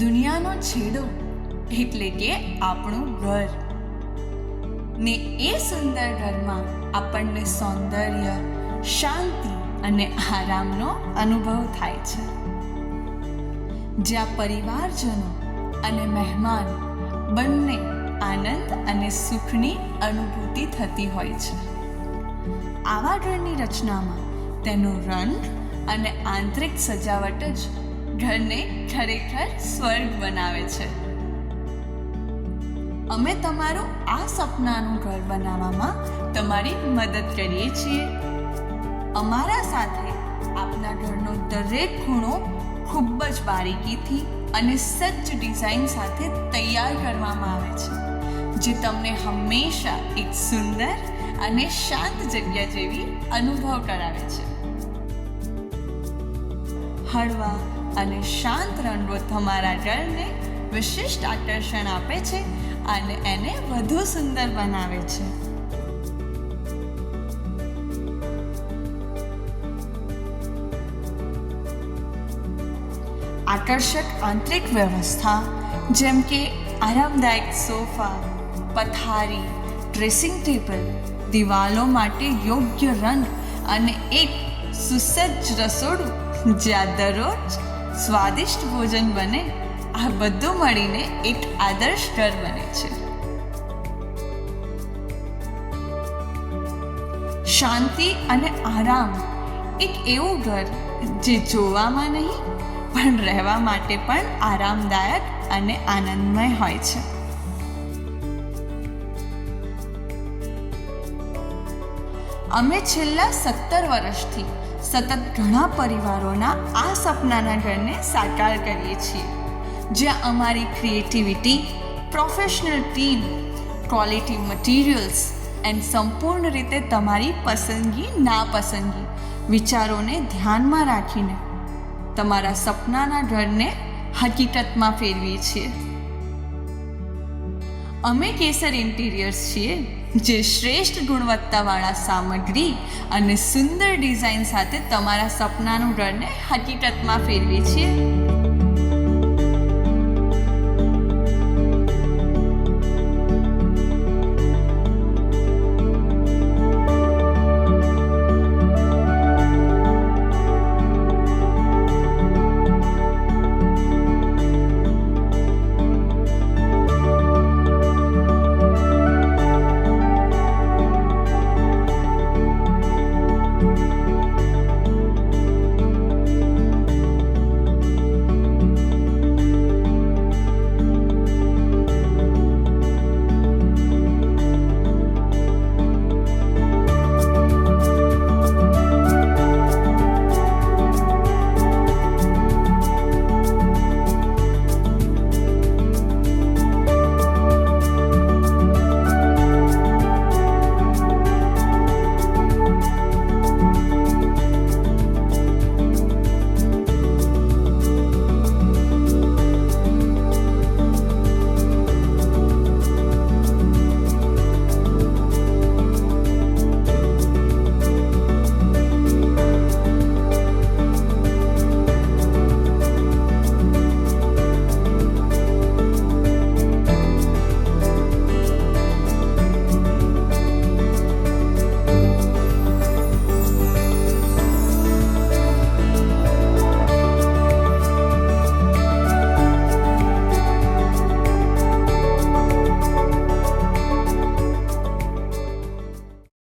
દુનિયાનો છેડો એટલે કે આપણું ઘર ને એ સુંદર ઘરમાં આપણને સૌંદર્ય, શાંતિ અને આરામનો અનુભવ થાય છે, જ્યાં પરિવારજનો અને મહેમાન બંને આનંદ અને સુખની અનુભૂતિ થતી હોય છે. આવા ઘરની રચનામાં તેનો રંગ અને આંતરિક સજાવટ જ ઘરને ખરેખર સ્વર્ગ બનાવે છે. અમે તમારું આ સપનાનું ઘર બનાવવામાં તમારી મદદ કરીએ છીએ. અમારા સાથે આપના ઘરનો દરેક ખૂણો ખૂબ જ બારીકીથી અને સજ્જ ડિઝાઇન સાથે તૈયાર કરવામાં આવે છે, જે તમને હંમેશા એક સુંદર અને શાંત જગ્યા જેવી અનુભવ કરાવે છે. હળવા અને શાંત રંગો તમારા ઘરને વિશિષ્ટ આકર્ષણ આપે છે અને એને વધુ સુંદર બનાવે છે. આકર્ષક આંતરિક વ્યવસ્થા જેમ કે આરામદાયક સોફા, પથારી, ડ્રેસિંગ ટેબલ, દિવાલો માટે યોગ્ય રંગ અને એક સુસજ્જ રસોડું જ્યાં દરરોજ સ્વાદિષ્ટ ભોજન બને, આ બધું મળીને એક આદર્શ ઘર બને છે. શાંતિ અને આરામ, એક એવું ઘર જે જોવામાં નહીં પણ રહેવા માટે પણ આરામદાયક અને આનંદમય હોય છે. અમે છેલ્લા 17 વર્ષથી સતત ઘણા પરિવારોના આ સપનાના ઘરને સાકાર કરીએ છીએ, જ્યાં અમારી creativity, professional team, quality materials and સંપૂર્ણ રીતે તમારી પસંદગી નાપસંદગી વિચારોને ધ્યાનમાં રાખીને તમારા સપનાના ઘરને હકીકતમાં ફેરવીએ છીએ. અમે કેસર ઇન્ટિરિયર્સ છીએ, જે શ્રેષ્ઠ ગુણવત્તાવાળા સામગ્રી અને સુંદર ડિઝાઇન સાથે તમારા સપનાનું ઘરને હકીકતમાં ફેરવીએ છીએ.